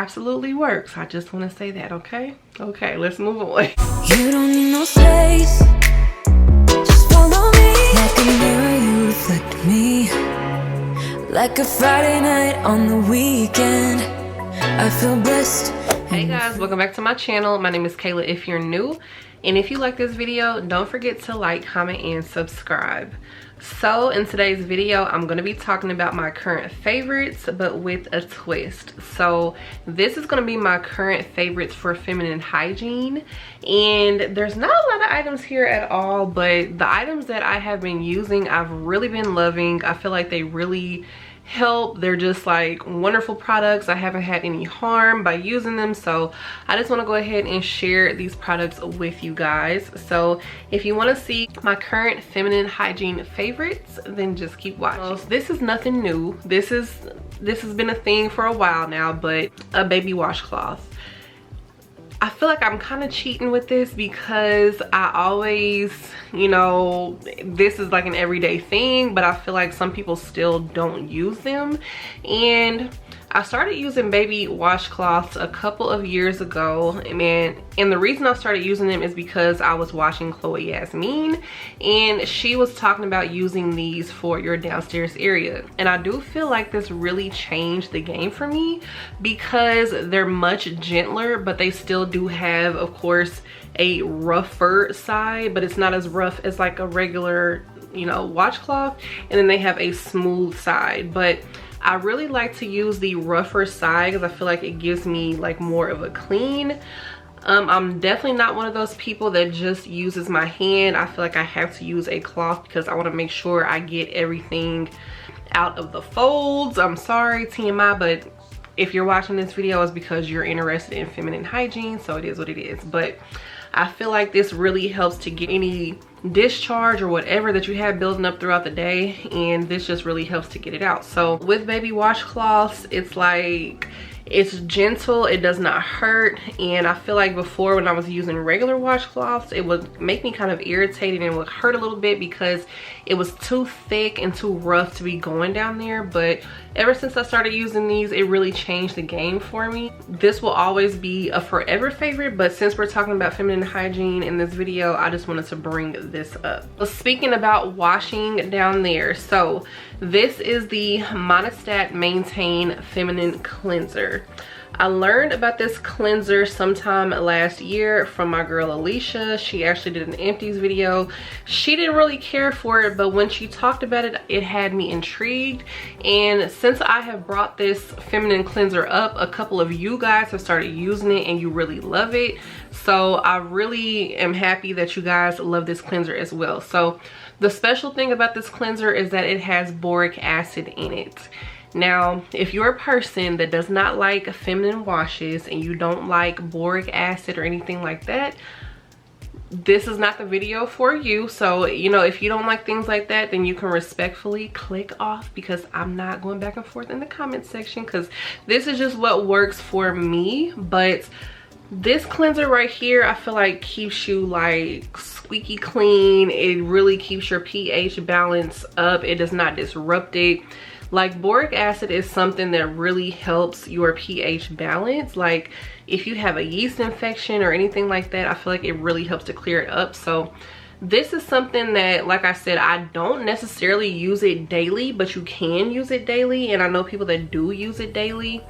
absolutely works. I just want to say that, okay? Okay, let's move on. You don't need no space, just follow me. Like a mirror, you reflect me. Like a Friday night on the weekend, I feel blessed. Hey guys, welcome back to my channel. My name is Kayla if you're new. And if you like this video, don't forget to like, comment, and subscribe. So in today's video, I'm going to be talking about my current favorites, but with a twist. So this is going to be my current favorites for feminine hygiene. And there's not a lot of items here at all, but the items that I have been using, I've really been loving. I feel like they really help. They're just like wonderful products. I haven't had any harm by using them, so I just want to go ahead and share these products with you guys. So if you want to see my current feminine hygiene favorites, then just keep watching. So this is nothing new. This has been a thing for a while now, but a baby washcloth. I feel like I'm kind of cheating with this because I always, you know, this is like an everyday thing, but I feel like some people still don't use them. And I started using baby washcloths a couple of years ago, and the reason I started using them is because I was watching Chloe Yasmin, and she was talking about using these for your downstairs area. And I do feel like this really changed the game for me because they're much gentler, but they still do have, of course, a rougher side, but it's not as rough as like a regular, you know, washcloth. And then they have a smooth side, but I really like to use the rougher side because I feel like it gives me like more of a clean. I'm definitely not one of those people that just uses my hand. I feel like I have to use a cloth because I want to make sure I get everything out of the folds. I'm sorry, TMI, but if you're watching this video, it's because you're interested in feminine hygiene, so it is what it is. But I feel like this really helps to get any discharge or whatever that you have building up throughout the day, and this just really helps to get it out. So with baby washcloths, it's like, it's gentle, it does not hurt. And I feel like before, when I was using regular washcloths, it would make me kind of irritated and it would hurt a little bit because it was too thick and too rough to be going down there. But ever since I started using these, it really changed the game for me. This will always be a forever favorite, but since we're talking about feminine hygiene in this video, I just wanted to bring this up. So speaking about washing down there, so this is the Monistat Maintain Feminine Cleanser. I learned about this cleanser sometime last year from my girl Alicia. She actually did an empties video. She didn't really care for it, but when she talked about it, it had me intrigued. And since I have brought this feminine cleanser up, a couple of you guys have started using it and you really love it. So I really am happy that you guys love this cleanser as well. So the special thing about this cleanser is that it has boric acid in it. Now, if you're a person that does not like feminine washes and you don't like boric acid or anything like that, this is not the video for you. So, you know, if you don't like things like that, then you can respectfully click off, because I'm not going back and forth in the comment section, because this is just what works for me. But this cleanser right here, I feel like keeps you like squeaky clean. It really keeps your pH balance up. It does not disrupt it. Like, boric acid is something that really helps your pH balance. Like, if you have a yeast infection or anything like that, I feel like it really helps to clear it up. So this is something that, like I said, I don't necessarily use it daily, but you can use it daily. And I know people that do use it daily.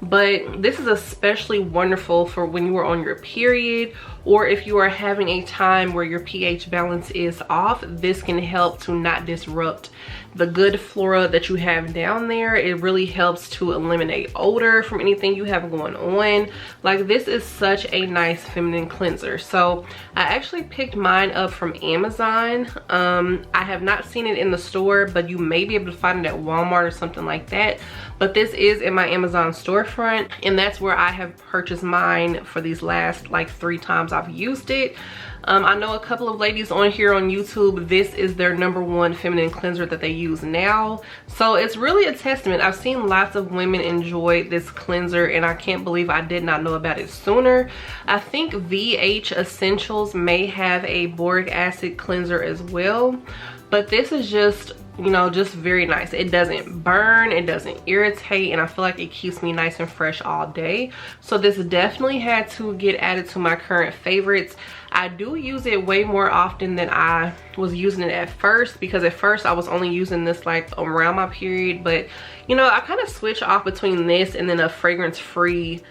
But this is especially wonderful for when you are on your period, or if you are having a time where your pH balance is off. This can help to not disrupt the good flora that you have down there. It really helps to eliminate odor from anything you have going on. Like, this is such a nice feminine cleanser. So I actually picked mine up from Amazon. I have not seen it in the store, but you may be able to find it at Walmart or something like that. But this is in my Amazon storefront, and that's where I have purchased mine for these last like 3 times I've used it. I know a couple of ladies on here on YouTube, this is their #1 feminine cleanser that they use now. So it's really a testament. I've seen lots of women enjoy this cleanser, and I can't believe I did not know about it sooner. I think VH Essentials may have a boric acid cleanser as well, but this is just you know, just very nice. It doesn't burn, it doesn't irritate, and I feel like it keeps me nice and fresh all day. So this definitely had to get added to my current favorites. I do use it way more often than I was using it at first, because at first I was only using this like around my period. But you know, I kind of switch off between this and then a fragrance-free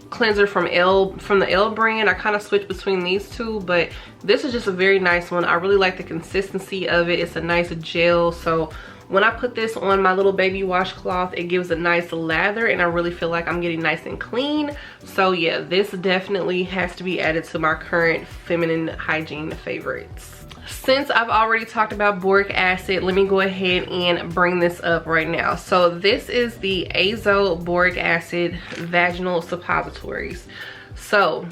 cleanser from the L brand. I kind of switch between these two, but this is just a very nice one. I really like the consistency of it. It's a nice gel, so when I put this on my little baby washcloth, it gives a nice lather, and I really feel like I'm getting nice and clean. So yeah, this definitely has to be added to my current feminine hygiene favorites. Since I've already talked about boric acid, let me go ahead and bring this up right now. So this is the Azo Boric Acid Vaginal Suppositories. So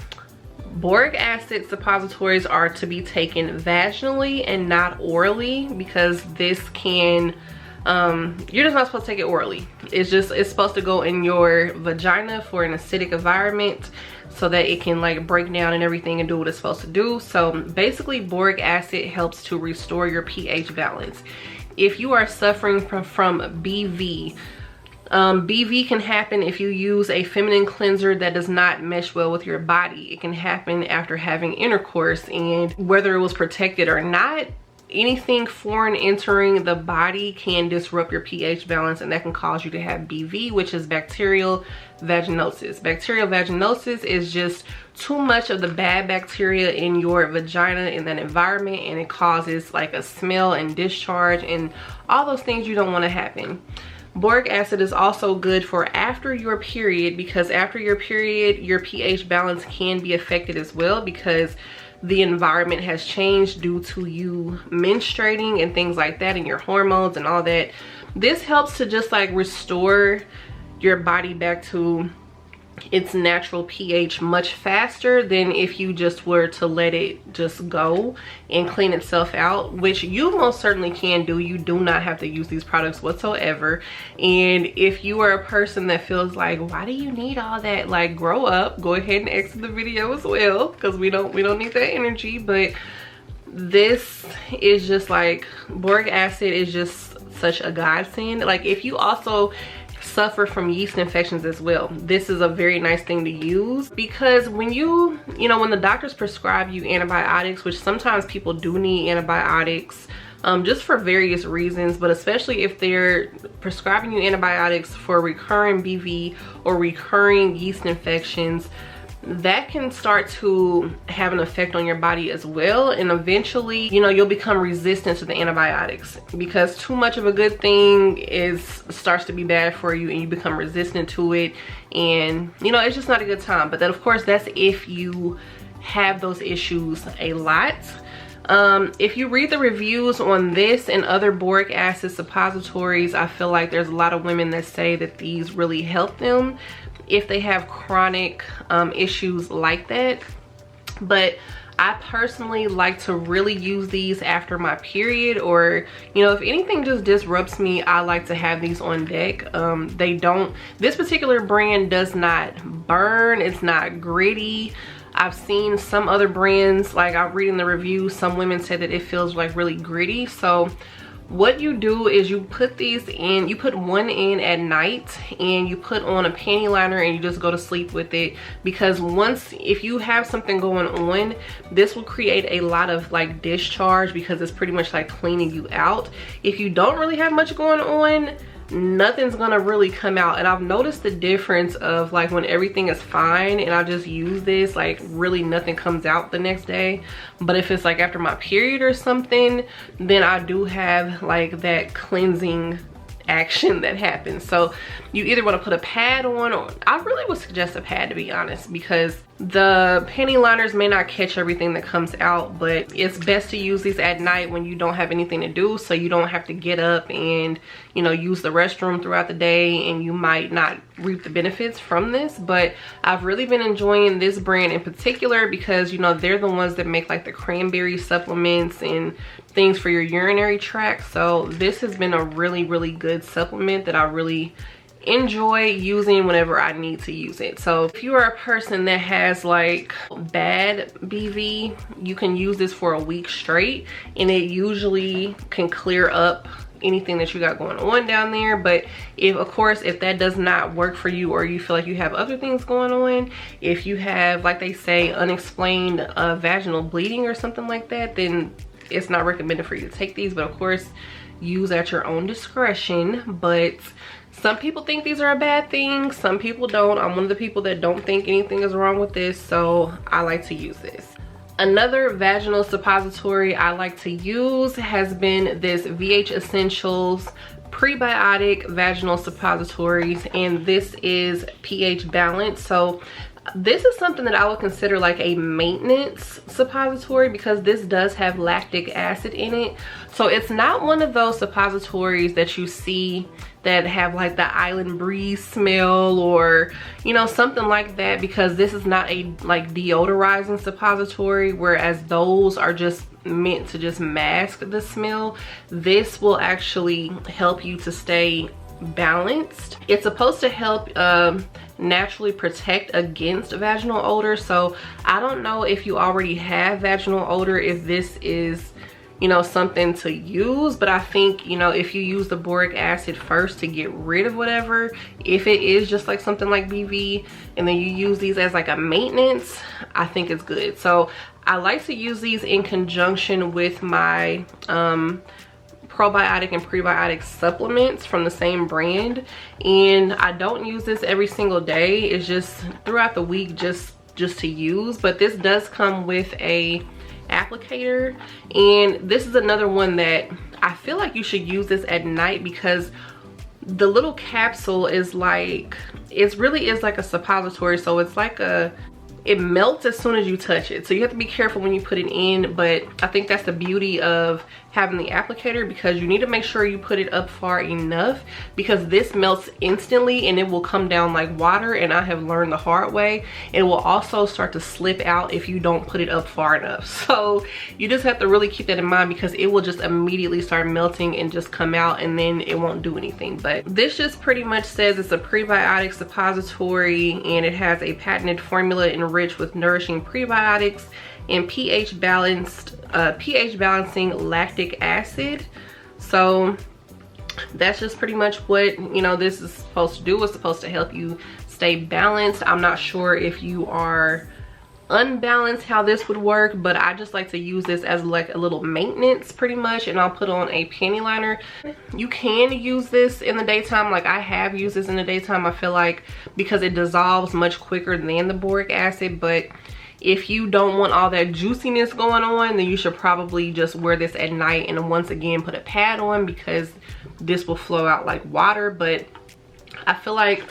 boric acid suppositories are to be taken vaginally and not orally, because this can you're just not supposed to take it orally. It's supposed to go in your vagina for an acidic environment, so that it can like break down and everything and do what it's supposed to do. So basically, boric acid helps to restore your pH balance. If you are suffering from BV, BV can happen if you use a feminine cleanser that does not mesh well with your body. It can happen after having intercourse, and whether it was protected or not, anything foreign entering the body can disrupt your pH balance, and that can cause you to have BV, which is bacterial vaginosis. Bacterial vaginosis is just too much of the bad bacteria in your vagina in that environment, and it causes like a smell and discharge and all those things you don't want to happen. Boric acid is also good for after your period, because after your period, your pH balance can be affected as well, because the environment has changed due to you menstruating and things like that, and your hormones and all that. This helps to just like restore your body back to its natural pH much faster than if you just were to let it just go and clean itself out, which you most certainly can do. You do not have to use these products whatsoever. And if you are a person that feels like, why do you need all that, like, grow up, go ahead and exit the video as well, because we don't need that energy. But this is just like, boric acid is just such a godsend. Like, if you also suffer from yeast infections as well, this is a very nice thing to use, because when when the doctors prescribe you antibiotics, which sometimes people do need antibiotics just for various reasons, but especially if they're prescribing you antibiotics for recurring BV or recurring yeast infections, that can start to have an effect on your body as well, and eventually you'll become resistant to the antibiotics, because too much of a good thing starts to be bad for you, and you become resistant to it, and it's just not a good time. But then of course, that's if you have those issues a lot. If you read the reviews on this and other boric acid suppositories, I feel like there's a lot of women that say that these really help them if they have chronic issues like that. But I personally like to really use these after my period, or if anything just disrupts me, I like to have these on deck. This particular brand does not burn, it's not gritty. I've seen some other brands, like I read in the reviews, some women say that it feels like really gritty. So what you do is you put these in, you put one in at night, and you put on a panty liner, and you just go to sleep with it. Because if you have something going on, this will create a lot of like discharge, because it's pretty much like cleaning you out. If you don't really have much going on, nothing's gonna really come out. And I've noticed the difference of like when everything is fine and I just use this, like really nothing comes out the next day. But if it's like after my period or something, then I do have like that cleansing action that happens. So you either want to put a pad on, or I really would suggest a pad, to be honest, because the panty liners may not catch everything that comes out. But it's best to use these at night when you don't have anything to do, so you don't have to get up and use the restroom throughout the day, and you might not reap the benefits from this. But I've really been enjoying this brand in particular, because they're the ones that make like the cranberry supplements and things for your urinary tract. So this has been a really good supplement that I really enjoy using whenever I need to use it. So if you are a person that has like bad BV, you can use this for a week straight and it usually can clear up anything that you got going on down there. But if, of course, if that does not work for you, or you feel like you have other things going on, if you have, like they say, unexplained vaginal bleeding or something like that, then it's not recommended for you to take these. But of course, use at your own discretion. But some people think these are a bad thing, some people don't. I'm one of the people that don't think anything is wrong with this, so I like to use this. Another vaginal suppository I like to use has been this VH Essentials Prebiotic Vaginal Suppositories, and this is pH balanced. So this is something that I would consider like a maintenance suppository because this does have lactic acid in it. So it's not one of those suppositories that you see that have like the island breeze smell or, you know, something like that, because this is not a like deodorizing suppository, whereas those are just meant to just mask the smell. This will actually help you to stay balanced. It's supposed to help naturally protect against vaginal odor. So I don't know if you already have vaginal odor, if this is, you know, something to use, but I think, you know, if you use the boric acid first to get rid of whatever, if it is just like something like BV, and then you use these as like a maintenance, I think it's good. So I like to use these in conjunction with my probiotic and prebiotic supplements from the same brand, and I don't use this every single day. It's just throughout the week, just to use. But this does come with a applicator, and this is another one that I feel like you should use this at night, because the little capsule is like, it really is like a suppository. So it's like it melts as soon as you touch it, so you have to be careful when you put it in. But I think that's the beauty of having the applicator, because you need to make sure you put it up far enough, because this melts instantly and it will come down like water, and I have learned the hard way. It will also start to slip out if you don't put it up far enough. So you just have to really keep that in mind, because it will just immediately start melting and just come out, and then it won't do anything. But this just pretty much says it's a prebiotic suppository, and it has a patented formula enriched with nourishing prebiotics and pH balancing lactic acid. So that's just pretty much what, you know, this is supposed to do. It's supposed to help you stay balanced. I'm not sure if you are unbalanced how this would work, but I just like to use this as like a little maintenance pretty much. And I'll put on a panty liner. You can use this in the daytime, like I have used this in the daytime, I feel like, because it dissolves much quicker than the boric acid. But if you don't want all that juiciness going on, then you should probably just wear this at night, and once again put a pad on, because this will flow out like water. But I feel like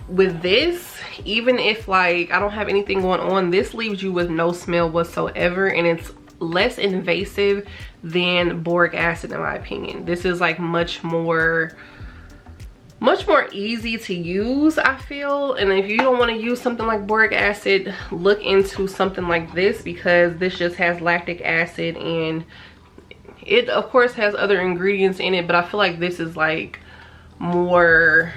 with this, even if like I don't have anything going on, this leaves you with no smell whatsoever, and it's less invasive than boric acid in my opinion. This is like much more easy to use, I feel. And if you don't want to use something like boric acid, look into something like this, because this just has lactic acid, and it of course has other ingredients in it, but I feel like this is like more,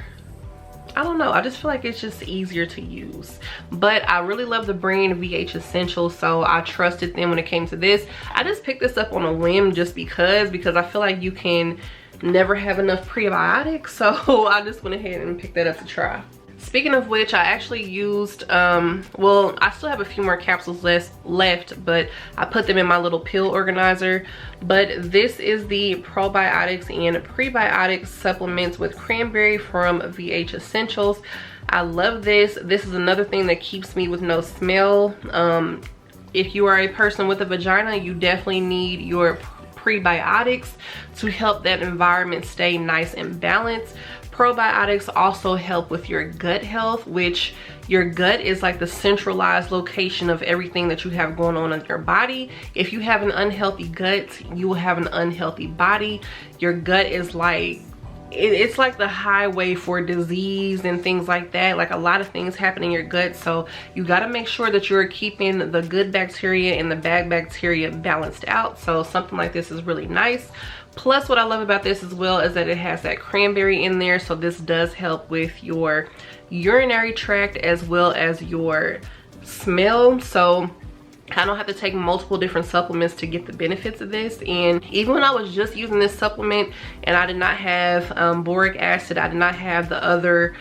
I don't know, I just feel like it's just easier to use. But I really love the brand VH Essentials, so I trusted them when it came to this. I just picked this up on a whim just because I feel like you can never have enough prebiotics, so I just went ahead and picked that up to try. Speaking of which, I actually used well, I still have a few more capsules left, but I put them in my little pill organizer. But this is the probiotics and prebiotic supplements with cranberry from VH Essentials. I love this. This is another thing that keeps me with no smell. If you are a person with a vagina, you definitely need your prebiotics to help that environment stay nice and balanced. Probiotics also help with your gut health, which your gut is like the centralized location of everything that you have going on in your body. If you have an unhealthy gut, you will have an unhealthy body. Your gut is like, it's like the highway for disease and things like that. Like a lot of things happen in your gut, so you got to make sure that you're keeping the good bacteria and the bad bacteria balanced out. So something like this is really nice. Plus, what I love about this as well is that it has that cranberry in there, so this does help with your urinary tract as well as your smell. So I don't have to take multiple different supplements to get the benefits of this. And even when I was just using this supplement and I did not have boric acid, I did not have the other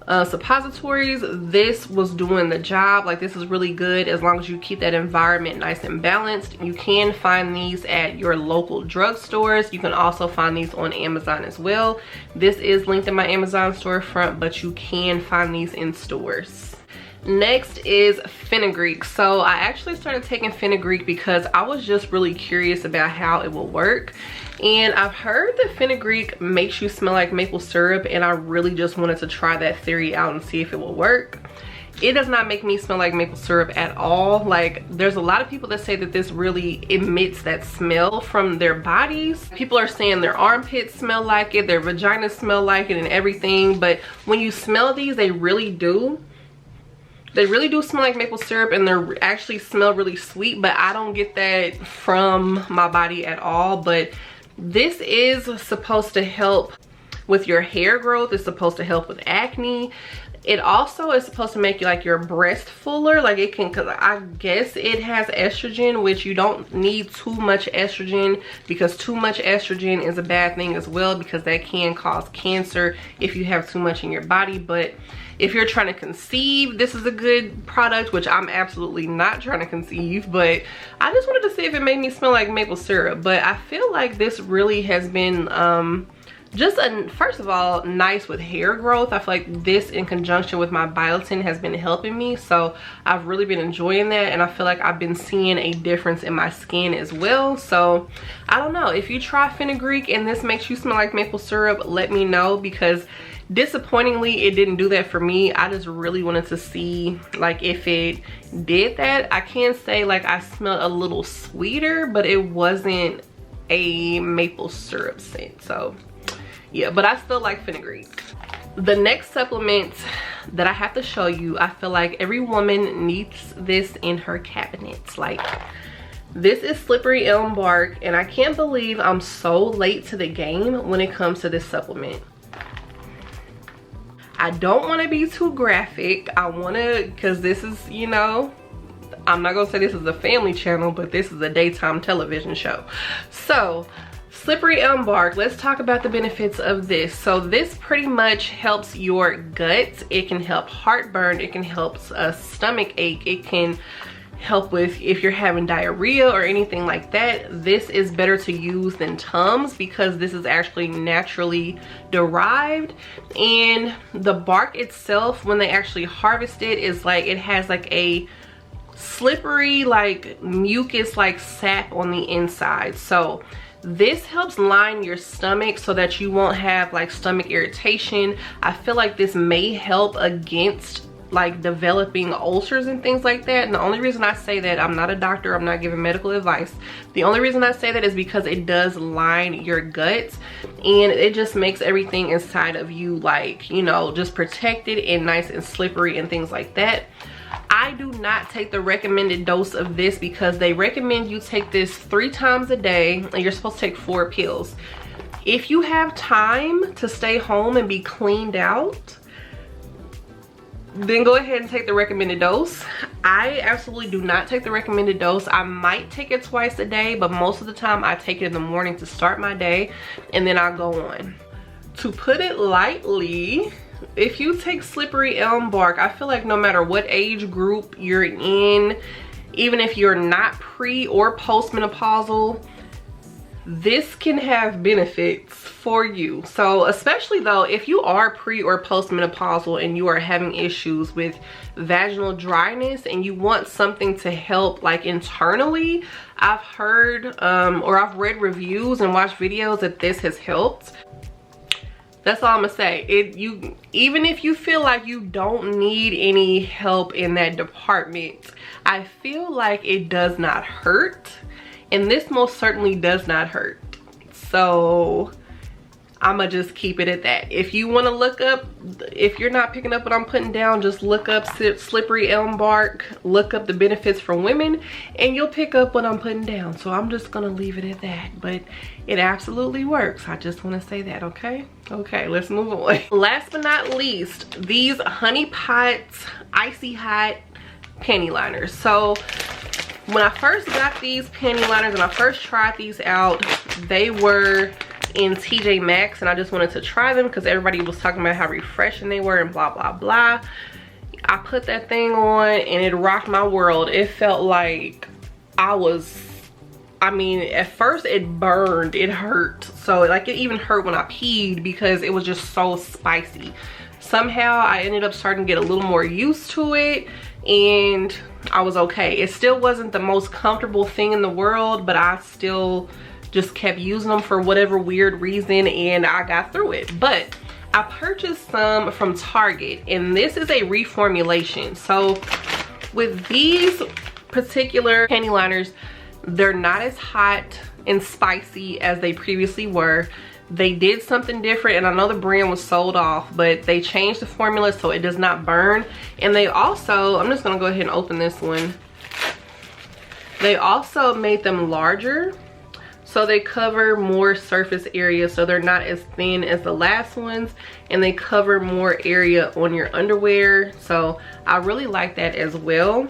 suppositories, this was doing the job. Like, this is really good as long as you keep that environment nice and balanced. You can find these at your local drugstores. You can also find these on Amazon as well. This is linked in my Amazon storefront, but you can find these in stores. Next is fenugreek. So I actually started taking fenugreek because I was just really curious about how it will work. And I've heard that fenugreek makes you smell like maple syrup, and I really just wanted to try that theory out and see if it will work. It does not make me smell like maple syrup at all. Like, there's a lot of people that say that this really emits that smell from their bodies. People are saying their armpits smell like it, their vaginas smell like it and everything. But when you smell these, they really do. They really do smell like maple syrup, and they actually smell really sweet, but I don't get that from my body at all. But this is supposed to help with your hair growth. It's supposed to help with acne. It also is supposed to make you like your breast fuller. Like, it can, because I guess it has estrogen, which you don't need too much estrogen, because too much estrogen is a bad thing as well, because that can cause cancer if you have too much in your body. But if you're trying to conceive, this is a good product, which I'm absolutely not trying to conceive, but I just wanted to see if it made me smell like maple syrup. But I feel like this really has been just first of all, nice with hair growth. I feel like this in conjunction with my biotin has been helping me, so I've really been enjoying that, and I feel like I've been seeing a difference in my skin as well. So I don't know, if you try fenugreek and this makes you smell like maple syrup, let me know, because disappointingly it didn't do that for me. I just really wanted to see like if it did that. I can say like I smelled a little sweeter, but it wasn't a maple syrup scent. So yeah, but I still like fenugreek. The next supplement that I have to show you, I feel like every woman needs this in her cabinets. Like, this is slippery elm bark, and I can't believe I'm so late to the game when it comes to this supplement. I don't want to be too graphic. I want to, because this is, you know, I'm not gonna say this is a family channel, but this is a daytime television show. So slippery elm bark, let's talk about the benefits of this. So this pretty much helps your gut. It can help heartburn, it can help a stomach ache, it can help with if you're having diarrhea or anything like that. This is better to use than Tums because this is actually naturally derived. And the bark itself, when they actually harvest it, is like, it has like a slippery like mucus like sap on the inside. So this helps line your stomach so that you won't have like stomach irritation. I feel like this may help against like developing ulcers and things like that. And the only reason I say that, I'm not a doctor, I'm not giving medical advice. The only reason I say that is because it does line your guts, and it just makes everything inside of you like, you know, just protected and nice and slippery and things like that. I do not take the recommended dose of this because they recommend you take this 3 times a day, and you're supposed to take 4 pills. If you have time to stay home and be cleaned out, then go ahead and take the recommended dose. I absolutely do not take the recommended dose. I might take it twice a day, but most of the time I take it in the morning to start my day, and then I'll go on. To put it lightly, if you take slippery elm bark, I feel like no matter what age group you're in, even if you're not pre or postmenopausal, this can have benefits for you. So especially though, if you are pre or postmenopausal and you are having issues with vaginal dryness and you want something to help like internally, I've heard or I've read reviews and watched videos that this has helped. That's all I'm gonna say. Even if you feel like you don't need any help in that department, I feel like it does not hurt. And this most certainly does not hurt. So I'ma just keep it at that. If you want to look up, if you're not picking up what I'm putting down, just look up slippery elm bark, look up the benefits for women, and you'll pick up what I'm putting down. So I'm just gonna leave it at that, but it absolutely works. I just want to say that. Okay, let's move on. Last but not least, these Honey Pot Icy Hot panty liners. So when I first got these panty liners and I first tried these out, they were in TJ Maxx, and I just wanted to try them because everybody was talking about how refreshing they were and blah blah blah. I put that thing on and it rocked my world. It felt like I mean, at first it burned, it hurt. So like it even hurt when I peed because it was just so spicy. Somehow I ended up starting to get a little more used to it, and I was okay. It still wasn't the most comfortable thing in the world, but I still just kept using them for whatever weird reason, and I got through it. But I purchased some from Target, and this is a reformulation. So with these particular panty liners, they're not as hot and spicy as they previously were. They did something different, and I know the brand was sold off, but they changed the formula so it does not burn. And they also, I'm just gonna go ahead and open this one. They also made them larger, so they cover more surface area, so they're not as thin as the last ones, and they cover more area on your underwear. So I really like that as well.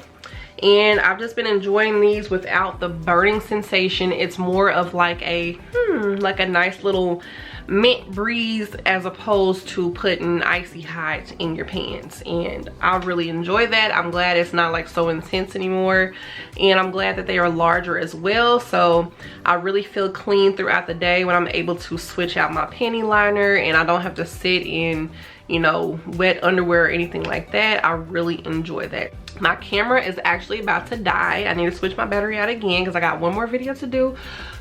And I've just been enjoying these without the burning sensation. It's more of like a nice little mint breeze as opposed to putting icy hot in your pants, and I really enjoy that. I'm glad it's not like so intense anymore, and I'm glad that they are larger as well, so I really feel clean throughout the day when I'm able to switch out my panty liner and I don't have to sit in, you know, wet underwear or anything like that. I really enjoy that. My camera is actually about to die. I need to switch my battery out again because I got one more video to do.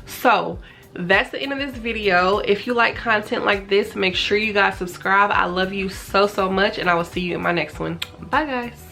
So that's the end of this video. If you like content like this, make sure you guys subscribe. I love you so much, and I will see you in my next one. Bye guys.